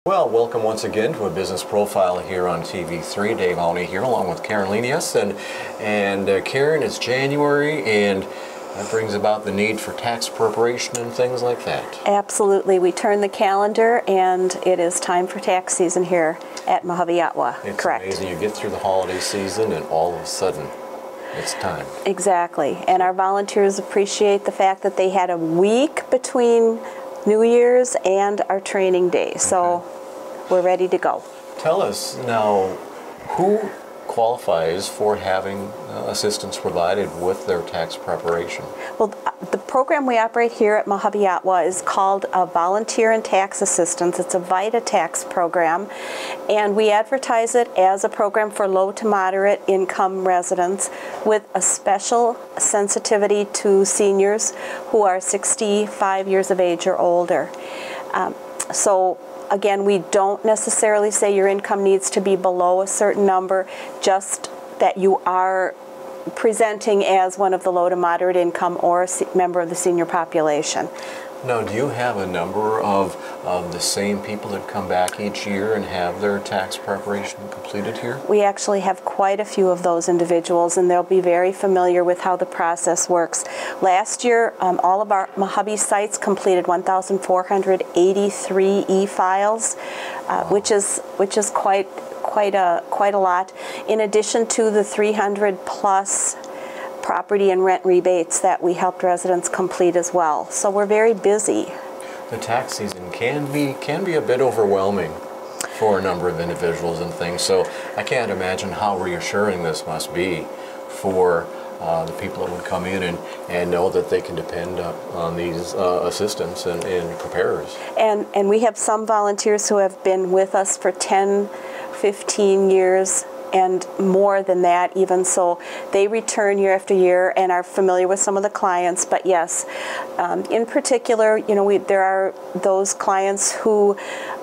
Well, welcome once again to a business profile here on TV3. Dave Awney here along with Karen Lenius. And Karen, it's January and that brings about the need for tax preparation and things like that. Absolutely. We turn the calendar and it is time for tax season here at mahube. It's Correct. amazing. You get through the holiday season and all of a sudden it's time. Exactly. And our volunteers appreciate the fact that they had a week between New Year's and our training day. So we're ready to go. Tell us now, who qualifies for having assistance provided with their tax preparation? Well, the program we operate here at mahube is called a Volunteer in Tax Assistance. It's a VITA tax program, and we advertise it as a program for low to moderate income residents with a special sensitivity to seniors who are 65 years of age or older. Again, we don't necessarily say your income needs to be below a certain number, just that you are presenting as one of the low to moderate income or a member of the senior population. Now, do you have a number of the same people that come back each year and have their tax preparation completed here? We actually have quite a few of those individuals, and they'll be very familiar with how the process works. Last year, all of our mahube sites completed 1,483 e-files, which is quite a lot. In addition to the 300 plus property and rent rebates that we helped residents complete as well. So we're very busy. The tax season can be a bit overwhelming for a number of individuals and things. So I can't imagine how reassuring this must be for the people that would come in and know that they can depend on these assistants and preparers. And we have some volunteers who have been with us for 10, 15 years and more than that even, so they return year after year and are familiar with some of the clients. But yes, in particular, there are those clients who,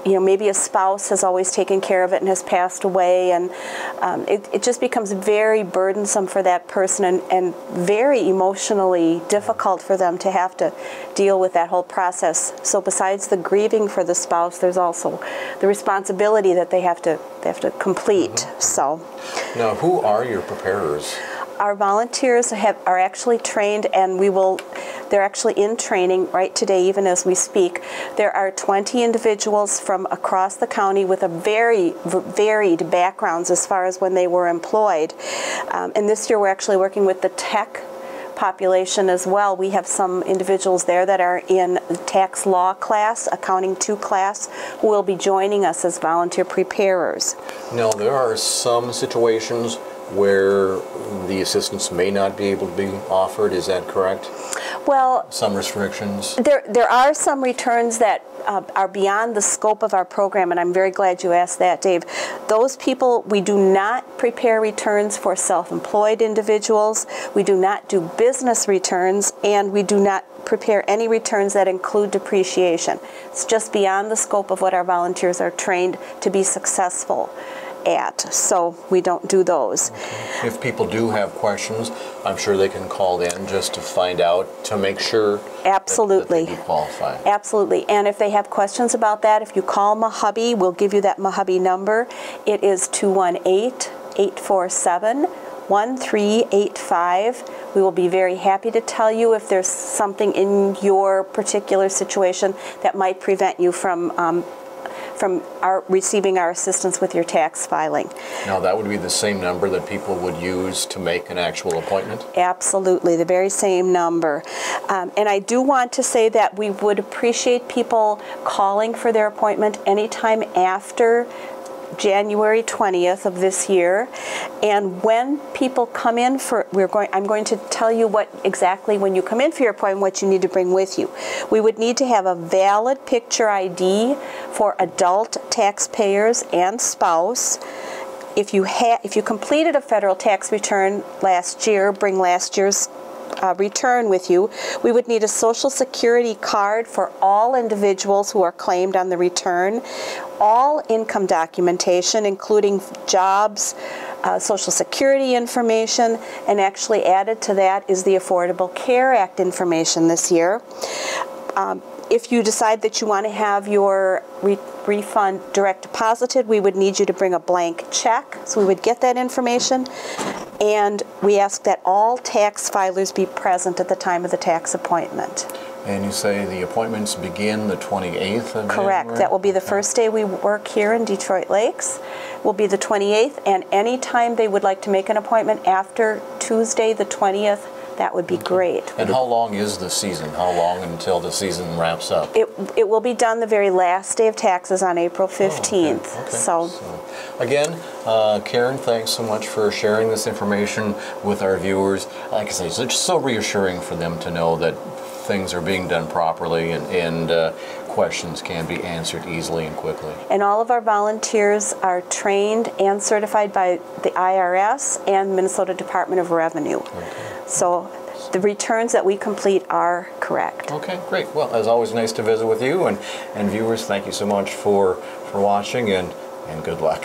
maybe a spouse has always taken care of it and has passed away, and it just becomes very burdensome for that person and very emotionally difficult for them to have to deal with that whole process. So besides the grieving for the spouse, there's also the responsibility that they have to complete. So now, who are your preparers? Our volunteers are actually trained, and they're actually in training right today, even as we speak. There are 20 individuals from across the county with a very varied backgrounds as far as when they were employed. And this year we're actually working with the tech population as well. We have some individuals there that are in tax law class, accounting 2 class, who will be joining us as volunteer preparers. Now, there are some situations where the assistance may not be able to be offered. Is that correct? Well, some restrictions. There are some returns that are beyond the scope of our program, and I'm very glad you asked that, Dave. Those people, we do not prepare returns for self-employed individuals. We do not do business returns, and we do not prepare any returns that include depreciation. It's just beyond the scope of what our volunteers are trained to be successful at, so we don't do those. Okay. If people do have questions, I'm sure they can call in just to find out, to make sure Absolutely. that they do qualify. Absolutely. And if they have questions about that, if you call mahube, we'll give you that mahube number. It is 218-847-1385. We will be very happy to tell you if there's something in your particular situation that might prevent you from receiving our assistance with your tax filing. Now, that would be the same number that people would use to make an actual appointment? Absolutely, the very same number. And I do want to say that we would appreciate people calling for their appointment anytime after January 20th of this year. And when people come in I'm going to tell you what exactly, when you come in for your appointment, what you need to bring with you. We would need to have a valid picture ID for adult taxpayers and spouse. If you completed a federal tax return last year, bring last year's return with you. We would need a Social Security card for all individuals who are claimed on the return, all income documentation, including jobs, Social Security information, and actually added to that is the Affordable Care Act information this year. If you decide that you want to have your refund direct deposited, we would need you to bring a blank check. So we would get that information, and we ask that all tax filers be present at the time of the tax appointment. And you say the appointments begin the 28th of Correct. January? That will be the first day we work here in Detroit Lakes. Will be the 28th, and any time they would like to make an appointment after Tuesday the 20th, that would be great. And how long is the season? How long until the season wraps up? It will be done the very last day of taxes on April 15th. Oh, okay. So again, Karen, thanks so much for sharing this information with our viewers. Like I say, it's just so reassuring for them to know that things are being done properly and questions can be answered easily and quickly. And all of our volunteers are trained and certified by the IRS and Minnesota Department of Revenue. Okay. So the returns that we complete are correct. Okay, great. Well, as always, nice to visit with you, and viewers, thank you so much for watching, and good luck.